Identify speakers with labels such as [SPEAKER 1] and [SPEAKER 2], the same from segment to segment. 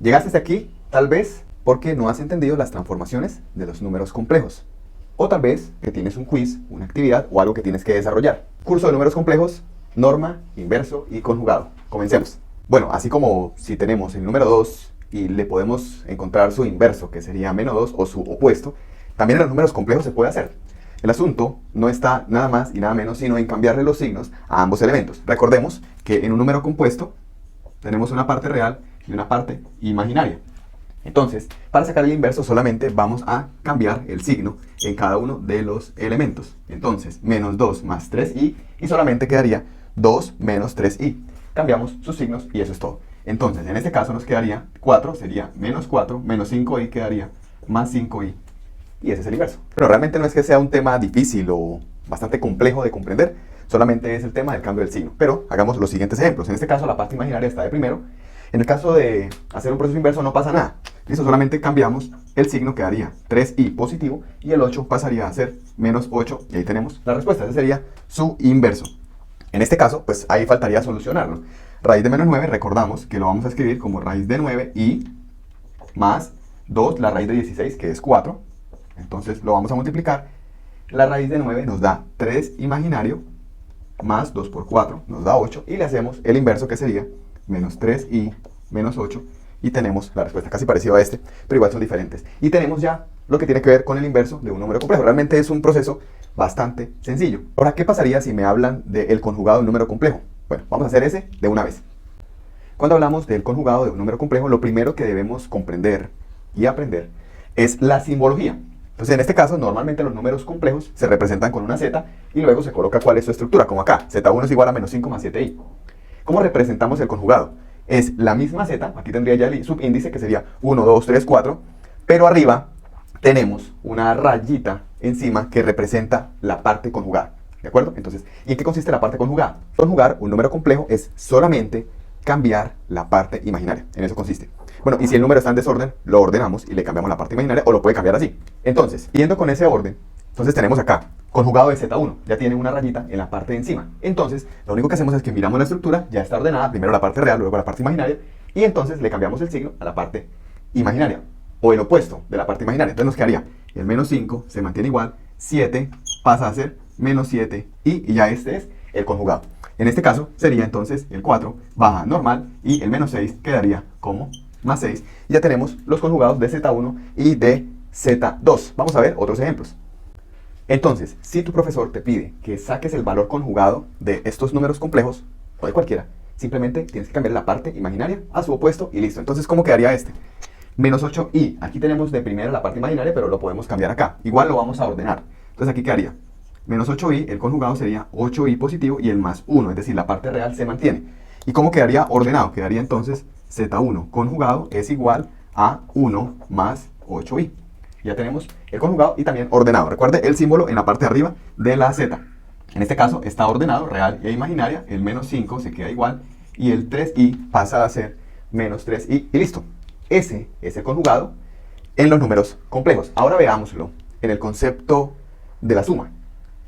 [SPEAKER 1] Llegaste hasta aquí, tal vez porque no has entendido las transformaciones de los números complejos. O tal vez que tienes un quiz, una actividad o algo que tienes que desarrollar. Curso de números complejos, norma, inverso y conjugado. Comencemos. Bueno, así como si tenemos el número 2 y le podemos encontrar su inverso, que sería menos 2, o su opuesto, también en los números complejos se puede hacer. El asunto no está nada más y nada menos sino en cambiarle los signos a ambos elementos. Recordemos que en un número compuesto tenemos una parte real y una parte imaginaria. Entonces, para sacar el inverso solamente vamos a cambiar el signo en cada uno de los elementos. Entonces, menos 2 más 3i y solamente quedaría 2 menos 3i. Cambiamos sus signos y eso es todo. Entonces, en este caso nos quedaría 4, sería menos 4, menos 5i quedaría más 5i. Y ese es el inverso. Pero realmente no es que sea un tema difícil o bastante complejo de comprender, solamente es el tema del cambio del signo. Pero hagamos los siguientes ejemplos. En este caso la parte imaginaria está de primero. En el caso de hacer un proceso inverso no pasa nada. Listo, solamente cambiamos el signo, quedaría 3i positivo y el 8 pasaría a ser menos 8 y ahí tenemos la respuesta. Ese sería su inverso. En este caso, pues ahí faltaría solucionarlo. Raíz de menos 9, recordamos que lo vamos a escribir como raíz de 9i más 2, la raíz de 16, que es 4. Entonces lo vamos a multiplicar. La raíz de 9 nos da 3 imaginario más 2 por 4 nos da 8 y le hacemos el inverso que sería menos 3i menos 8 y tenemos la respuesta casi parecida a este, pero igual son diferentes. Y tenemos ya lo que tiene que ver con el inverso de un número complejo. Realmente es un proceso bastante sencillo. Ahora, ¿qué pasaría si me hablan del conjugado de un número complejo? Bueno, vamos a hacer ese de una vez. Cuando hablamos del conjugado de un número complejo, lo primero que debemos comprender y aprender es la simbología. Entonces, en este caso, normalmente los números complejos se representan con una z y luego se coloca cuál es su estructura, como acá. Z1 es igual a menos 5 más 7i. ¿Cómo representamos el conjugado? Es la misma z, aquí tendría ya el subíndice que sería 1, 2, 3, 4, pero arriba tenemos una rayita encima que representa la parte conjugada. ¿De acuerdo? Entonces, ¿y en qué consiste la parte conjugada? Conjugar un número complejo es solamente cambiar la parte imaginaria. En eso consiste. Bueno, y si el número está en desorden, lo ordenamos y le cambiamos la parte imaginaria o lo puede cambiar así. Entonces, yendo con ese orden, entonces tenemos acá conjugado de Z1, ya tiene una rayita en la parte de encima. Entonces, lo único que hacemos es que miramos la estructura, ya está ordenada, primero la parte real, luego la parte imaginaria, y entonces le cambiamos el signo a la parte imaginaria, o el opuesto de la parte imaginaria. Entonces nos quedaría el menos 5 se mantiene igual, 7 pasa a ser menos 7, y ya este es el conjugado. En este caso sería entonces el 4 baja normal, y el menos 6 quedaría como más 6. Y ya tenemos los conjugados de Z1 y de Z2. Vamos a ver otros ejemplos. Entonces, si tu profesor te pide que saques el valor conjugado de estos números complejos, o de cualquiera, simplemente tienes que cambiar la parte imaginaria a su opuesto y listo. Entonces, ¿cómo quedaría este? Menos 8i. Aquí tenemos de primera la parte imaginaria, pero lo podemos cambiar acá. Igual lo vamos a ordenar. Entonces, aquí quedaría menos 8i, el conjugado sería 8i positivo y el más 1, es decir, la parte real se mantiene. ¿Y cómo quedaría ordenado? Quedaría entonces Z1 conjugado es igual a 1 más 8i. Ya tenemos el conjugado y también ordenado. Recuerde el símbolo en la parte de arriba de la Z. En este caso está ordenado, real e imaginaria. El menos 5 se queda igual y el 3i pasa a ser menos 3i y listo. Ese es el conjugado en los números complejos. Ahora veámoslo en el concepto de la suma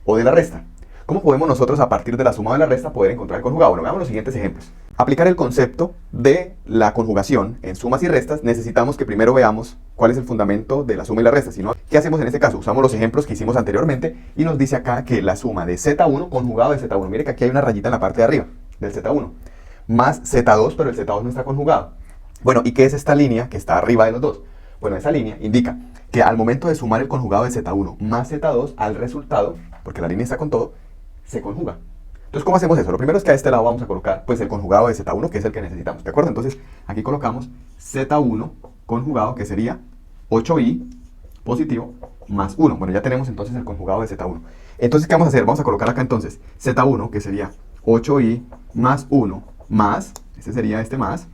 [SPEAKER 1] o de la resta. ¿Cómo podemos nosotros a partir de la suma o de la resta poder encontrar el conjugado? Bueno, veamos los siguientes ejemplos. Aplicar el concepto de la conjugación en sumas y restas, necesitamos que primero veamos cuál es el fundamento de la suma y la resta. Si no, ¿qué hacemos en este caso? Usamos los ejemplos que hicimos anteriormente y nos dice acá que la suma de Z1 conjugado de Z1, mire que aquí hay una rayita en la parte de arriba del Z1, más Z2, pero el Z2 no está conjugado. Bueno, ¿y qué es esta línea que está arriba de los dos? Bueno, esa línea indica que al momento de sumar el conjugado de Z1 más Z2 al resultado, porque la línea está con todo, se conjuga. Entonces, ¿cómo hacemos eso? Lo primero es que a este lado vamos a colocar pues el conjugado de Z1, que es el que necesitamos, ¿de acuerdo? Entonces, aquí colocamos Z1 conjugado, que sería 8i positivo más 1. Bueno, ya tenemos entonces el conjugado de Z1. Entonces, ¿qué vamos a hacer? Vamos a colocar acá entonces Z1, que sería 8i más 1 más, este sería este más.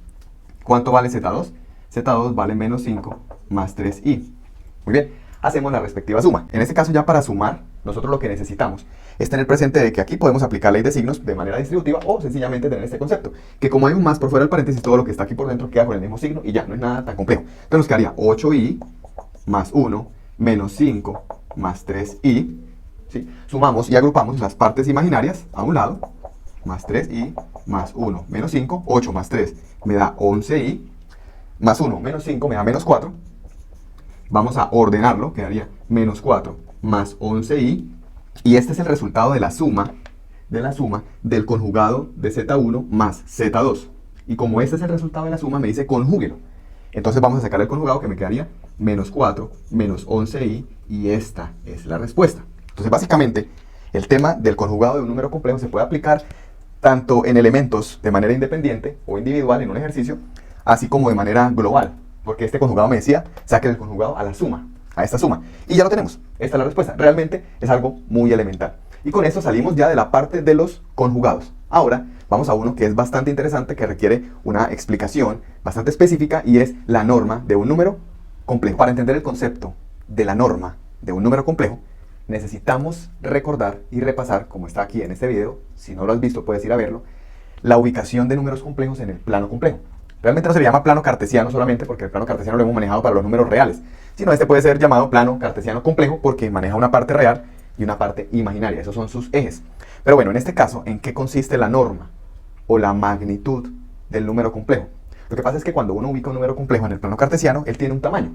[SPEAKER 1] ¿Cuánto vale Z2? Z2 vale menos 5 más 3i. Muy bien, hacemos la respectiva suma. En este caso, ya para sumar, nosotros lo que necesitamos es tener presente de que aquí podemos aplicar ley de signos de manera distributiva o sencillamente tener este concepto, que como hay un más por fuera del paréntesis, todo lo que está aquí por dentro queda con el mismo signo y ya, no es nada tan complejo. Entonces nos quedaría 8i más 1 menos 5 más 3i. ¿Sí? Sumamos y agrupamos las partes imaginarias a un lado, más 3i más 1 menos 5, 8 más 3 me da 11i. más 1 menos 5 me da menos 4. Vamos a ordenarlo, quedaría menos 4 más 11i. Y este es el resultado de la suma del conjugado de z1 más z2. Y como este es el resultado de la suma, me dice conjúguelo. Entonces vamos a sacar el conjugado, que me quedaría menos 4 menos 11i, y esta es la respuesta. Entonces básicamente el tema del conjugado de un número complejo se puede aplicar tanto en elementos de manera independiente o individual en un ejercicio, así como de manera global, porque este conjugado me decía, saque el conjugado a la suma, a esta suma, y ya lo tenemos. Esta es la respuesta. Realmente es algo muy elemental. Y con esto salimos ya de la parte de los conjugados. Ahora vamos a uno que es bastante interesante, que requiere una explicación bastante específica, y es la norma de un número complejo. Para entender el concepto de la norma de un número complejo, necesitamos recordar y repasar, como está aquí en este video, si no lo has visto puedes ir a verlo, la ubicación de números complejos en el plano complejo. Realmente no se le llama plano cartesiano solamente porque el plano cartesiano lo hemos manejado para los números reales, sino este puede ser llamado plano cartesiano complejo porque maneja una parte real y una parte imaginaria. Esos son sus ejes. Pero bueno, en este caso, ¿en qué consiste la norma o la magnitud del número complejo? Lo que pasa es que cuando uno ubica un número complejo en el plano cartesiano, él tiene un tamaño.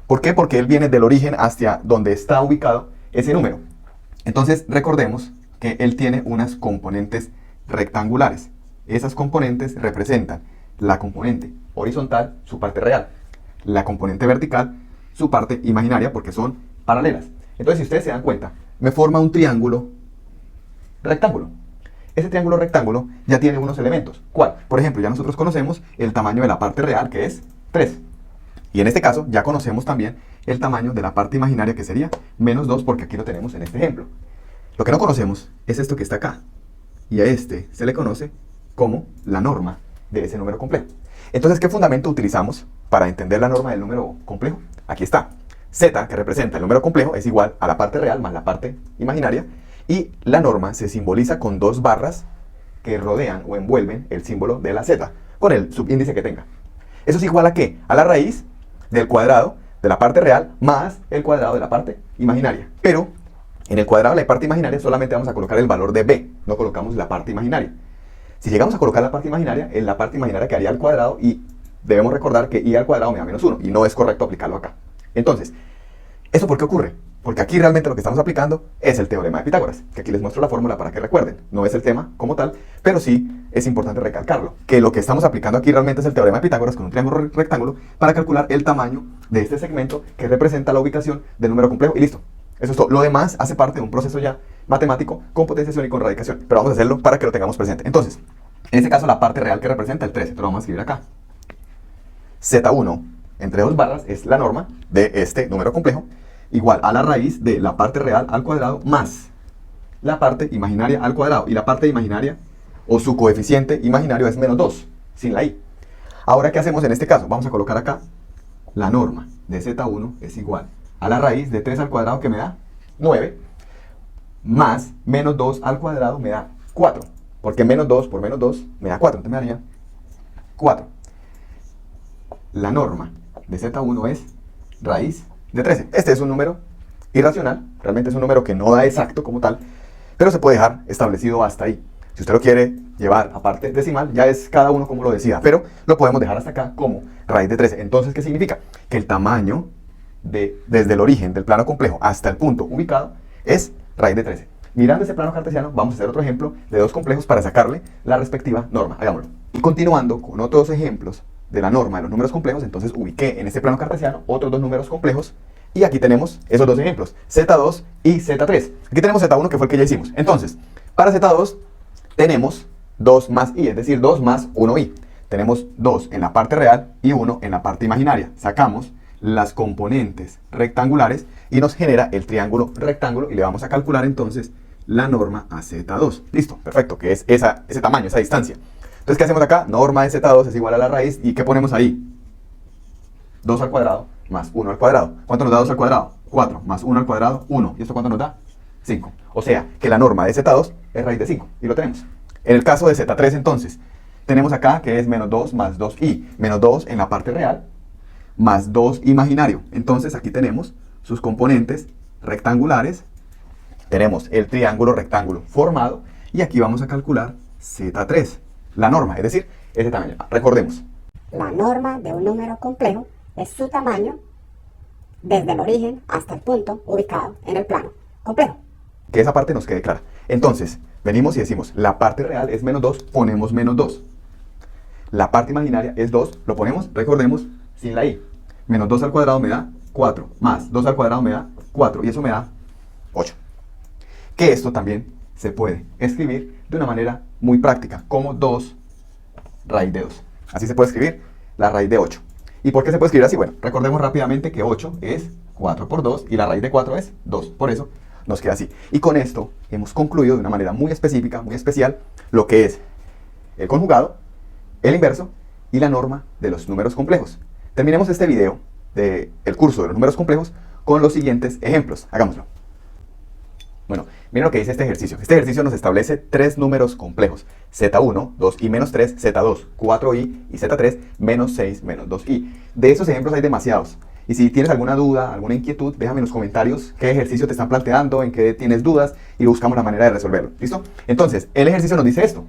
[SPEAKER 1] ¿Por qué? Porque él viene del origen hacia donde está ubicado ese número. Entonces recordemos que él tiene unas componentes rectangulares. Esas componentes representan la componente horizontal, su parte real, la componente vertical, su parte imaginaria, porque son paralelas. Entonces, si ustedes se dan cuenta, me forma un triángulo rectángulo. Ese triángulo rectángulo ya tiene unos elementos. ¿Cuál? Por ejemplo, ya nosotros conocemos el tamaño de la parte real, que es 3. Y en este caso ya conocemos también el tamaño de la parte imaginaria, que sería menos 2, porque aquí lo tenemos en este ejemplo. Lo que no conocemos es esto que está acá. Y a este se le conoce como la norma de ese número complejo. Entonces, ¿qué fundamento utilizamos para entender la norma del número complejo? Aquí está. Z, que representa el número complejo, es igual a la parte real más la parte imaginaria. Y la norma se simboliza con dos barras que rodean o envuelven el símbolo de la Z, con el subíndice que tenga. ¿Eso es igual a qué? A la raíz del cuadrado de la parte real más el cuadrado de la parte imaginaria. Pero en el cuadrado de la parte imaginaria solamente vamos a colocar el valor de b, no colocamos la parte imaginaria. Si llegamos a colocar la parte imaginaria, en la parte imaginaria quedaría al cuadrado, y debemos recordar que i al cuadrado me da menos 1, y no es correcto aplicarlo acá. Entonces, ¿eso por qué ocurre? Porque aquí realmente lo que estamos aplicando es el teorema de Pitágoras, que aquí les muestro la fórmula para que recuerden. No es el tema como tal, pero sí es importante recalcarlo, que lo que estamos aplicando aquí realmente es el teorema de Pitágoras con un triángulo rectángulo para calcular el tamaño de este segmento que representa la ubicación del número complejo, y listo. Eso es todo. Lo demás hace parte de un proceso ya matemático con potenciación y con radicación, pero vamos a hacerlo para que lo tengamos presente. Entonces, en este caso la parte real que representa el 13, lo vamos a escribir acá. Z1 entre dos barras es la norma de este número complejo, igual a la raíz de la parte real al cuadrado más la parte imaginaria al cuadrado. Y la parte imaginaria o su coeficiente imaginario es menos 2, sin la i. Ahora, ¿qué hacemos en este caso? Vamos a colocar acá la norma de Z1 es igual a la raíz de 3 al cuadrado, que me da 9, más menos 2 al cuadrado me da 4. Porque menos 2 por menos 2 me da 4. Entonces me daría 4. La norma de Z1 es raíz de 13. Este es un número irracional. Realmente es un número que no da exacto como tal, pero se puede dejar establecido hasta ahí. Si usted lo quiere llevar a parte decimal, ya es cada uno como lo decida, pero lo podemos dejar hasta acá como raíz de 13. Entonces, ¿qué significa? Que el tamaño desde el origen del plano complejo hasta el punto ubicado es raíz de 13. Mirando ese plano cartesiano, vamos a hacer otro ejemplo de dos complejos para sacarle la respectiva norma. Hagámoslo. Y continuando con otros ejemplos de la norma de los números complejos, entonces ubiqué en este plano cartesiano otros dos números complejos, y aquí tenemos esos dos ejemplos, Z2 y Z3. Aquí tenemos Z1, que fue el que ya hicimos. Entonces, para Z2 tenemos 2 más i, es decir, 2 más 1i. Tenemos 2 en la parte real y 1 en la parte imaginaria. Sacamos las componentes rectangulares y nos genera el triángulo rectángulo, y le vamos a calcular entonces la norma a Z2. Listo, perfecto, que es ese tamaño, esa distancia. Entonces, ¿qué hacemos acá? Norma de Z2 es igual a la raíz, ¿y qué ponemos ahí? 2 al cuadrado más 1 al cuadrado. ¿Cuánto nos da 2 al cuadrado? 4 más 1 al cuadrado, 1. ¿Y esto cuánto nos da? 5. O sea, que la norma de Z2 es raíz de 5, y lo tenemos. En el caso de Z3, entonces, tenemos acá que es menos 2 más 2i. Menos 2 en la parte real, más 2 imaginario. Entonces, aquí tenemos sus componentes rectangulares. Tenemos el triángulo rectángulo formado, y aquí vamos a calcular Z3, la norma, es decir, ese tamaño. Recordemos,
[SPEAKER 2] la norma de un número complejo es su tamaño desde el origen hasta el punto ubicado en el plano complejo.
[SPEAKER 1] Que esa parte nos quede clara. Entonces, venimos y decimos, la parte real es menos 2, ponemos menos 2. La parte imaginaria es 2, lo ponemos, recordemos, sin la i. Menos 2 al cuadrado me da 4, más 2 al cuadrado me da 4, y eso me da 8. Que esto también se puede escribir de una manera muy práctica, como 2 raíz de 2. Así se puede escribir la raíz de 8. ¿Y por qué se puede escribir así? Bueno, recordemos rápidamente que 8 es 4 por 2 y la raíz de 4 es 2. Por eso nos queda así. Y con esto hemos concluido de una manera muy específica, muy especial, lo que es el conjugado, el inverso y la norma de los números complejos. Terminemos este video del curso de los números complejos con los siguientes ejemplos. Hagámoslo. Bueno, miren lo que dice este ejercicio. Este ejercicio nos establece tres números complejos. Z1, 2i menos 3, Z2, 4i y Z3, menos 6, menos 2i. De esos ejemplos hay demasiados. Y si tienes alguna duda, alguna inquietud, déjame en los comentarios qué ejercicio te están planteando, en qué tienes dudas y buscamos la manera de resolverlo. ¿Listo? Entonces, el ejercicio nos dice esto.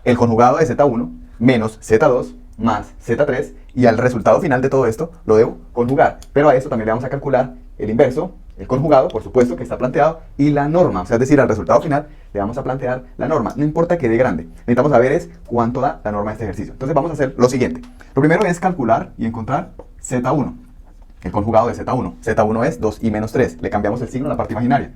[SPEAKER 1] El conjugado de Z1 menos Z2 más Z3 y al resultado final de todo esto lo debo conjugar. Pero a eso también le vamos a calcular el inverso, el conjugado, por supuesto, que está planteado, y la norma. O sea, es decir, al resultado final le vamos a plantear la norma. No importa que dé grande. Necesitamos saber es cuánto da la norma de este ejercicio. Entonces vamos a hacer lo siguiente. Lo primero es calcular y encontrar Z1. El conjugado de Z1. Z1 es 2i menos 3. Le cambiamos el signo a la parte imaginaria.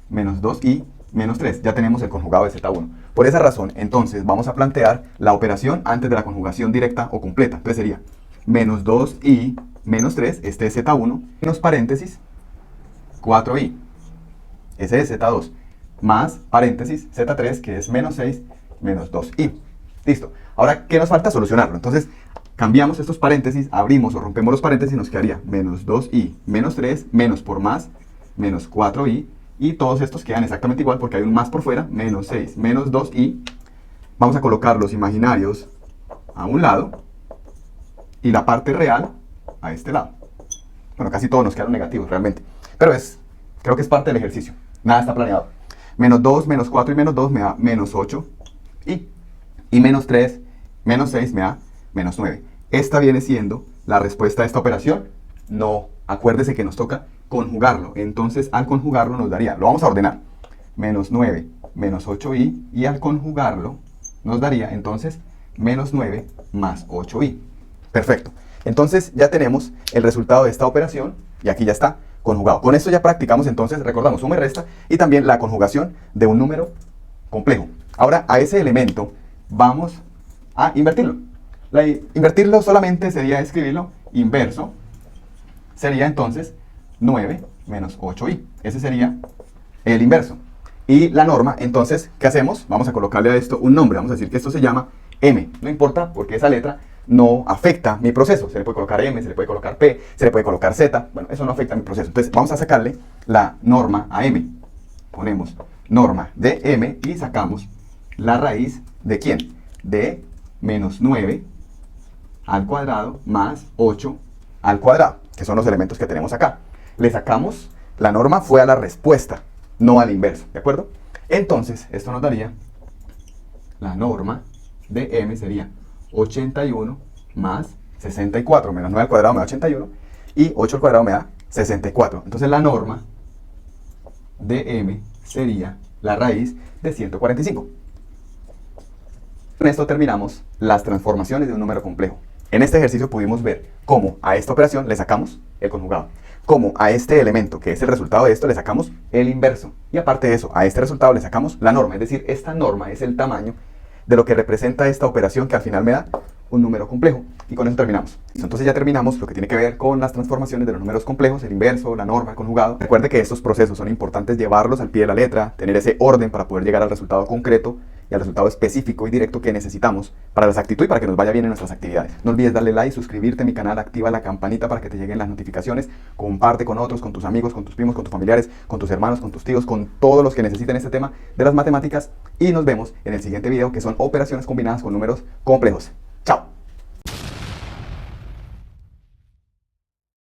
[SPEAKER 1] Menos 2i menos 3. Ya tenemos el conjugado de Z1. Por esa razón, entonces, vamos a plantear la operación antes de la conjugación directa o completa. Entonces sería menos 2i menos 3. Este es Z1. Menos paréntesis 4i. Ese es Z2. Más paréntesis Z3, que es menos 6 menos 2i. Listo. Ahora, ¿qué nos falta? Solucionarlo. Entonces, cambiamos estos paréntesis, abrimos o rompemos los paréntesis y nos quedaría menos 2i menos 3, menos por más, menos 4i, y todos estos quedan exactamente igual porque hay un más por fuera, menos 6 menos 2i. Vamos a colocar los imaginarios a un lado y la parte real a este lado. Bueno, casi todos nos quedaron negativos realmente, pero creo que es parte del ejercicio. Nada está planeado. Menos 2, menos 4 y menos 2 me da menos 8i. Y menos 3, menos 6 me da menos 9. Esta viene siendo la respuesta a esta operación. No, acuérdese que nos toca conjugarlo. Entonces, al conjugarlo nos daría, lo vamos a ordenar, menos 9, menos 8i, y al conjugarlo nos daría, entonces, menos 9 más 8i. Perfecto. Entonces, ya tenemos el resultado de esta operación, y aquí ya está conjugado. Con esto ya practicamos, entonces, recordamos, suma y resta, y también la conjugación de un número complejo. Ahora, a ese elemento vamos a invertirlo. Invertirlo solamente sería escribirlo inverso. Sería entonces 9 menos 8i. Ese sería el inverso. Y la norma, entonces, ¿qué hacemos? Vamos a colocarle a esto un nombre. Vamos a decir que esto se llama m. No importa porque esa letra no afecta mi proceso. Se le puede colocar m, se le puede colocar p, se le puede colocar z. Bueno, eso no afecta mi proceso. Entonces, vamos a sacarle la norma a m. Ponemos norma de m y sacamos la raíz ¿de quién? De menos 9 al cuadrado más 8 al cuadrado, que son los elementos que tenemos acá. Le sacamos, la norma fue a la respuesta, no al inverso, ¿de acuerdo? Entonces, esto nos daría, la norma de m sería 81 más 64, menos 9 al cuadrado me da 81, y 8 al cuadrado me da 64. Entonces la norma de m sería la raíz de 145. Con esto terminamos las transformaciones de un número complejo. En este ejercicio pudimos ver cómo a esta operación le sacamos el conjugado, cómo a este elemento, que es el resultado de esto, le sacamos el inverso. Y aparte de eso, a este resultado le sacamos la norma, es decir, esta norma es el tamaño de lo que representa esta operación que al final me da un número complejo. Y con eso terminamos. Entonces ya terminamos lo que tiene que ver con las transformaciones de los números complejos, el inverso, la norma, el conjugado. Recuerde que estos procesos son importantes llevarlos al pie de la letra, tener ese orden para poder llegar al resultado concreto y al resultado específico y directo que necesitamos para la exactitud y para que nos vaya bien en nuestras actividades. No olvides darle like, suscribirte a mi canal, activa la campanita para que te lleguen las notificaciones, comparte con otros, con tus amigos, con tus primos, con tus familiares, con tus hermanos, con tus tíos, con todos los que necesiten este tema de las matemáticas, y nos vemos en el siguiente video, que son operaciones combinadas con números complejos. ¡Chao!